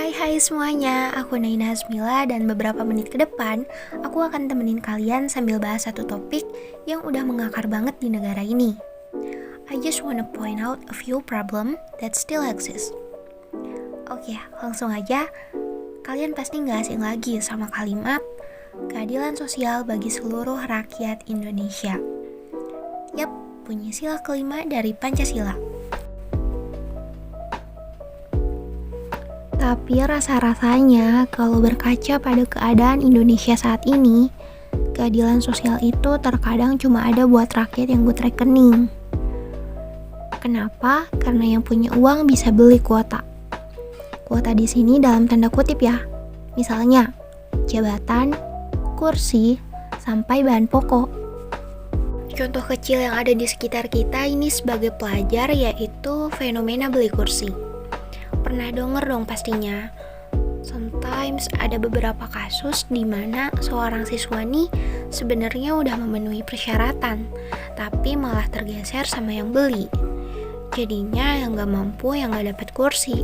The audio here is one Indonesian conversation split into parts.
Hai semuanya, aku Naina Hasmila dan beberapa menit ke depan aku akan temenin kalian sambil bahas satu topik yang udah mengakar banget di negara ini. I just wanna point out a few problem that still exist. Oke, langsung aja. Kalian pasti gak asing lagi sama kalimat keadilan sosial bagi seluruh rakyat Indonesia. Yap, bunyi sila kelima dari Pancasila. Tapi rasa-rasanya kalau berkaca pada keadaan Indonesia saat ini, keadilan sosial itu terkadang cuma ada buat rakyat yang buat rekening. Kenapa? Karena yang punya uang bisa beli kuota. Kuota di sini dalam tanda kutip ya. Misalnya, jabatan, kursi, sampai bahan pokok. Contoh kecil yang ada di sekitar kita ini sebagai pelajar yaitu fenomena beli kursi. Pernah denger dong pastinya. Sometimes ada beberapa kasus di mana seorang siswa nih sebenarnya udah memenuhi persyaratan, tapi malah tergeser sama yang beli. Jadinya yang gak mampu yang gak dapet kursi.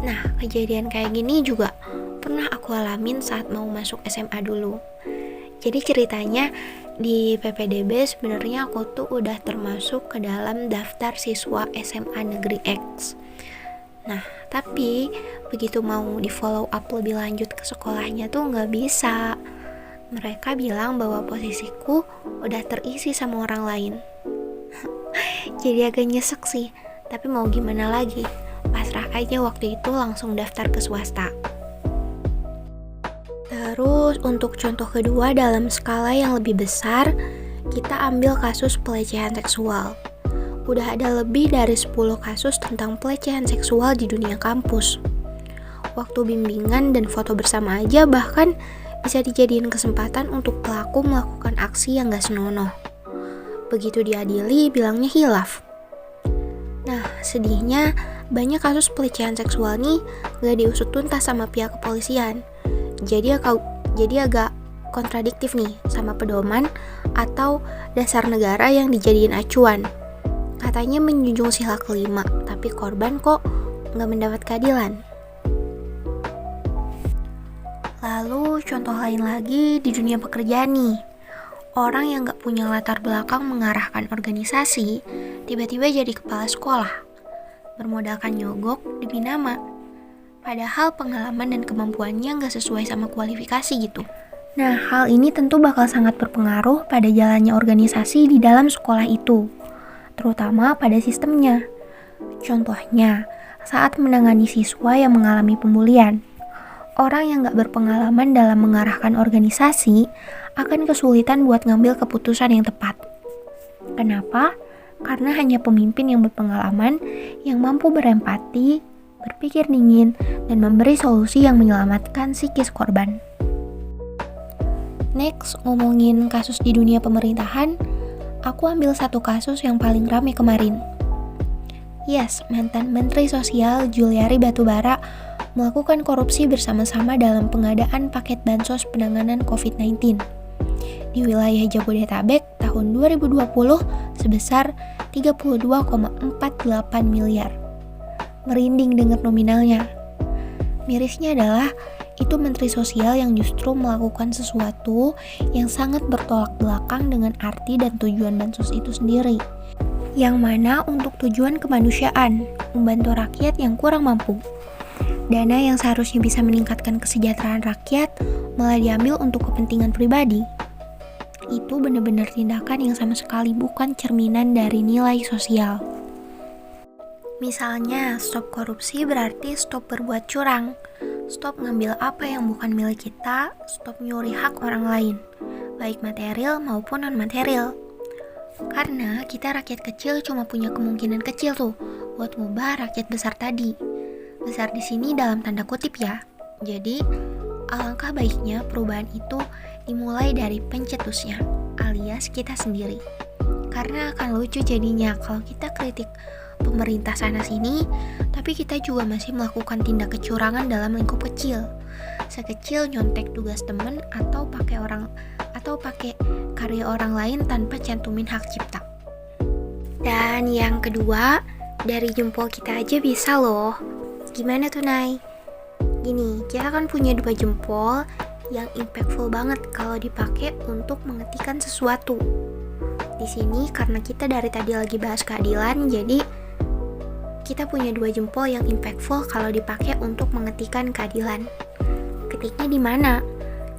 Nah, kejadian kayak gini juga pernah aku alamin saat mau masuk SMA dulu. Jadi ceritanya di PPDB sebenarnya aku tuh udah termasuk ke dalam daftar siswa SMA Negeri X. Nah, tapi begitu mau di follow up lebih lanjut ke sekolahnya tuh nggak bisa. Mereka bilang bahwa posisiku udah terisi sama orang lain. Jadi agak nyesek sih, tapi mau gimana lagi? Pasrah aja waktu itu langsung daftar ke swasta. Terus untuk contoh kedua dalam skala yang lebih besar, kita ambil kasus pelecehan seksual. Udah ada lebih dari 10 kasus tentang pelecehan seksual di dunia kampus. Waktu bimbingan dan foto bersama aja bahkan bisa dijadiin kesempatan untuk pelaku melakukan aksi yang gak senonoh. Begitu diadili, bilangnya hilaf. Nah, sedihnya banyak kasus pelecehan seksual nih gak diusut tuntas sama pihak kepolisian. Jadi agak kontradiktif nih sama pedoman atau dasar negara yang dijadiin acuan. Katanya menjunjung sila kelima, tapi korban kok nggak mendapat keadilan. Lalu contoh lain lagi di dunia pekerjaan nih. Orang yang nggak punya latar belakang mengarahkan organisasi, tiba-tiba jadi kepala sekolah. Bermodalkan nyogok demi nama. Padahal pengalaman dan kemampuannya nggak sesuai sama kualifikasi gitu. Nah, hal ini tentu bakal sangat berpengaruh pada jalannya organisasi di dalam sekolah itu, terutama pada sistemnya. Contohnya, saat menangani siswa yang mengalami pembulian, orang yang gak berpengalaman dalam mengarahkan organisasi akan kesulitan buat ngambil keputusan yang tepat. Kenapa? Karena hanya pemimpin yang berpengalaman yang mampu berempati, berpikir dingin, dan memberi solusi yang menyelamatkan psikis korban. Next, ngomongin kasus di dunia pemerintahan, aku ambil satu kasus yang paling ramai kemarin. Yes, mantan Menteri Sosial Juliari Batubara melakukan korupsi bersama-sama dalam pengadaan paket bansos penanganan COVID-19 di wilayah Jabodetabek tahun 2020 sebesar 32,48 miliar. Merinding dengar nominalnya. Mirisnya adalah itu Menteri Sosial yang justru melakukan sesuatu yang sangat bertolak belakang dengan arti dan tujuan bansos itu sendiri. Yang mana untuk tujuan kemanusiaan, membantu rakyat yang kurang mampu. Dana yang seharusnya bisa meningkatkan kesejahteraan rakyat malah diambil untuk kepentingan pribadi. Itu benar-benar tindakan yang sama sekali bukan cerminan dari nilai sosial. Misalnya, stop korupsi berarti stop berbuat curang, stop ngambil apa yang bukan milik kita, stop nyuri hak orang lain, baik material maupun non-material. Karena kita rakyat kecil cuma punya kemungkinan kecil tuh buat ngubah rakyat besar tadi. Besar di sini dalam tanda kutip ya. Jadi, alangkah baiknya perubahan itu dimulai dari pencetusnya, alias kita sendiri. Karena akan lucu jadinya kalau kita kritik pemerintah sana-sini, tapi kita juga masih melakukan tindak kecurangan dalam lingkup kecil. Sekecil nyontek tugas temen atau pakai karya orang lain tanpa cantumin hak cipta. Dan yang kedua, dari jempol kita aja bisa loh. Gimana tuh, Nay? Gini, kita kan punya 2 jempol yang impactful banget kalau dipakai untuk mengetikkan sesuatu. Di sini karena kita dari tadi lagi bahas keadilan, jadi kita punya 2 jempol yang impactful kalau dipakai untuk mengetikkan keadilan. Ketiknya di mana?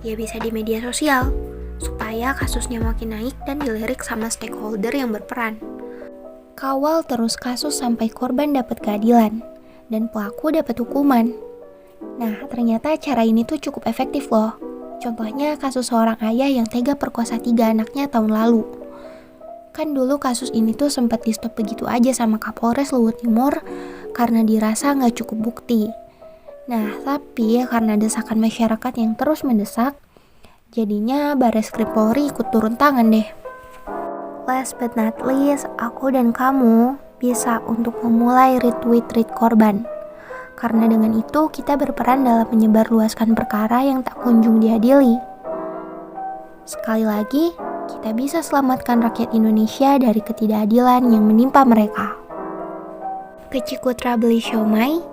Ya bisa di media sosial, supaya kasusnya makin naik dan dilirik sama stakeholder yang berperan. Kawal terus kasus sampai korban dapat keadilan dan pelaku dapat hukuman. Nah, ternyata cara ini tuh cukup efektif loh. Contohnya kasus seorang ayah yang tega perkosa 3 anaknya tahun lalu. Kan dulu kasus ini tuh sempat di stop begitu aja sama Kapolres Luhut Timur karena dirasa nggak cukup bukti. Nah, tapi karena desakan masyarakat yang terus mendesak, jadinya Bareskrim Polri ikut turun tangan deh. Last but not least, aku dan kamu bisa untuk memulai retweet korban. Karena dengan itu kita berperan dalam menyebarluaskan perkara yang tak kunjung diadili. Sekali lagi, kita bisa selamatkan rakyat Indonesia dari ketidakadilan yang menimpa mereka. Kecikutra beli siomay.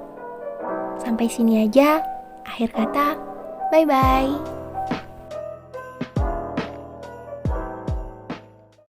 Sampai sini aja. Akhir kata, bye-bye.